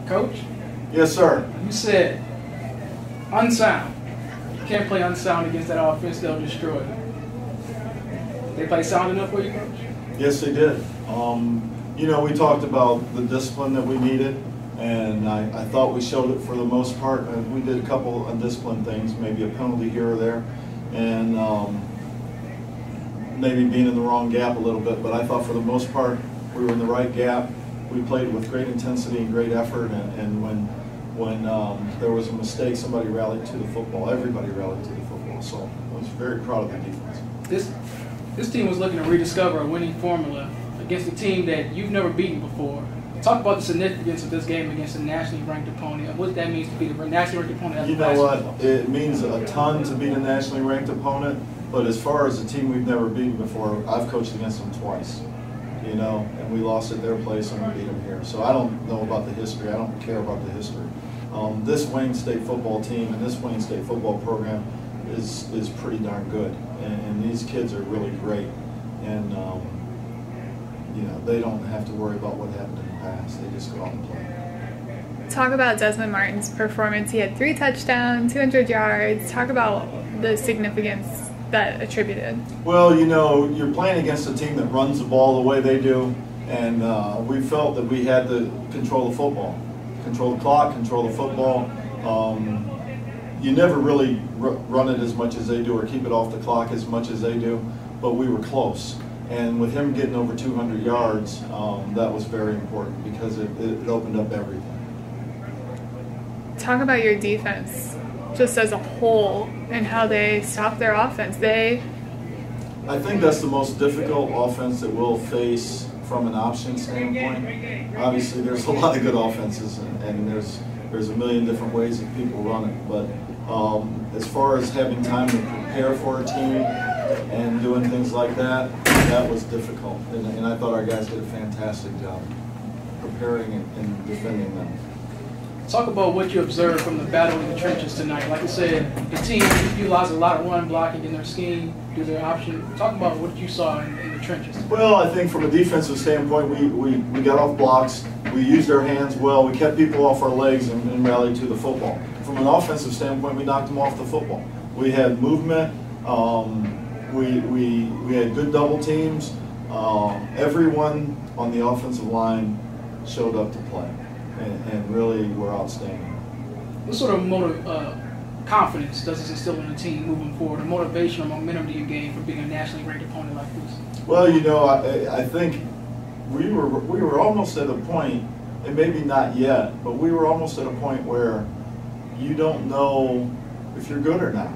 Coach? Yes, sir. You said unsound. You can't play unsound against that offense, they'll destroy you. They play sound enough for you, Coach? Yes, they did. You know, we talked about the discipline that we needed, and I thought we showed it for the most part. We did a couple undisciplined things, maybe a penalty here or there, and maybe being in the wrong gap a little bit, but I thought for the most part we were in the right gap. We played with great intensity and great effort, and when there was a mistake, somebody rallied to the football. Everybody rallied to the football, so I was very proud of the defense. This team was looking to rediscover a winning formula against a team that you've never beaten before. Talk about the significance of this game against a nationally ranked opponent and what that means to beat a nationally ranked opponent. You know what? It means a ton to beat a nationally ranked opponent, but as far as a team we've never beaten before, I've coached against them twice, you know, and we lost at their place and we beat them here. So I don't know about the history. I don't care about the history. This Wayne State football team and this Wayne State football program is pretty darn good, and these kids are really great, and you know, they don't have to worry about what happened in the past. They just go out and play. Talk about Desmond Martins' performance. He had 3 touchdowns, 200 yards. Talk about the significance that attributed. Well, you know, you're playing against a team that runs the ball the way they do, and we felt that we had to control the football, control the clock, control the football. You never really run it as much as they do or keep it off the clock as much as they do, but we were close. And with him getting over 200 yards, that was very important because it opened up everything. Talk about your defense just as a whole and how they stopped their offense. I think that's the most difficult offense that we'll face from an option standpoint. Obviously, there's a lot of good offenses, and there's a million different ways that people run it. But as far as having time to prepare for a team and doing things like that, that was difficult. And I thought our guys did a fantastic job preparing and defending them. Talk about what you observed from the battle in the trenches tonight. Like I said, the team utilized a lot of run blocking in their scheme, do their option. Talk about what you saw in the trenches. Well, I think from a defensive standpoint, we got off blocks. We used our hands well. We kept people off our legs and rallied to the football. From an offensive standpoint, we knocked them off the football. We had movement. We had good double teams. Everyone on the offensive line showed up to play, and really were outstanding. What sort of confidence does this instill in the team moving forward? Or motivation or momentum do you gain from being a nationally ranked opponent like this? Well, you know, I think we were almost at a point, and maybe not yet, but we were almost at a point where you don't know if you're good or not.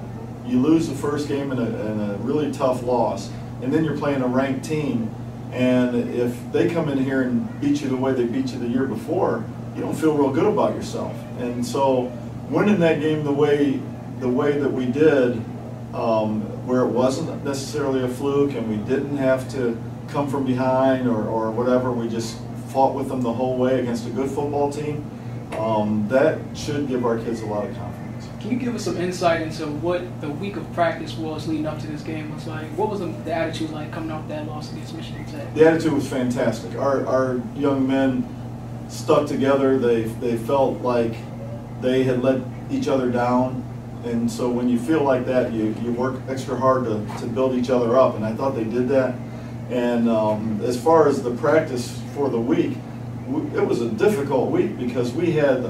You lose the first game in a really tough loss, and then you're playing a ranked team, and if they come in here and beat you the way they beat you the year before, you don't feel real good about yourself. And so winning that game the way that we did, where it wasn't necessarily a fluke and we didn't have to come from behind or whatever, we just fought with them the whole way against a good football team, that should give our kids a lot of confidence. Can you give us some insight into what the week of practice was leading up to this game was like? What was the attitude like coming off that loss against Michigan Tech? The attitude was fantastic. Our young men stuck together. They felt like they had let each other down, and so when you feel like that, you work extra hard to build each other up, and I thought they did that. And as far as the practice for the week, it was a difficult week because we had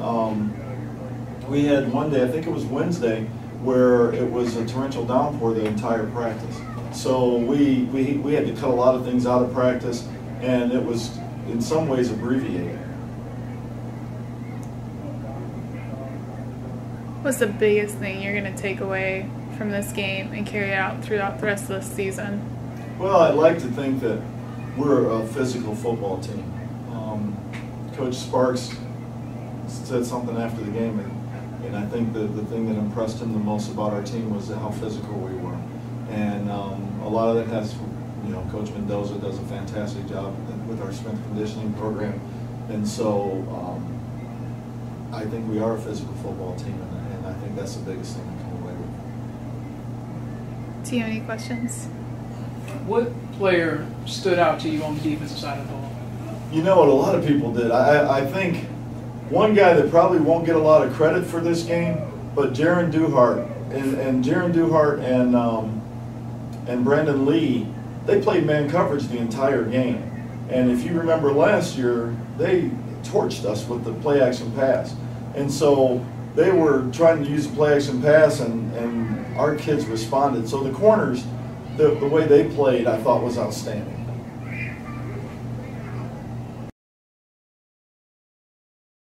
one day, I think it was Wednesday, where it was a torrential downpour the entire practice. So we had to cut a lot of things out of practice, and it was in some ways abbreviated. What's the biggest thing you're going to take away from this game and carry out throughout the rest of the season? Well, I'd like to think that we're a physical football team. Coach Sparks said something after the game, and I think that the thing that impressed him the most about our team was how physical we were. And a lot of that has, you know, Coach Mendoza does a fantastic job with our strength conditioning program. And so I think we are a physical football team, and I think that's the biggest thing to come away with. Do you have any questions? What player stood out to you on the defensive side of the ball? You know what a lot of people did. I think one guy that probably won't get a lot of credit for this game, but Jaron Duhart and Jaron Duhart and Brandon Lee, they played man coverage the entire game. And if you remember last year, they torched us with the play action pass. And so they were trying to use the play action pass, and our kids responded. So the corners, the way they played, I thought was outstanding.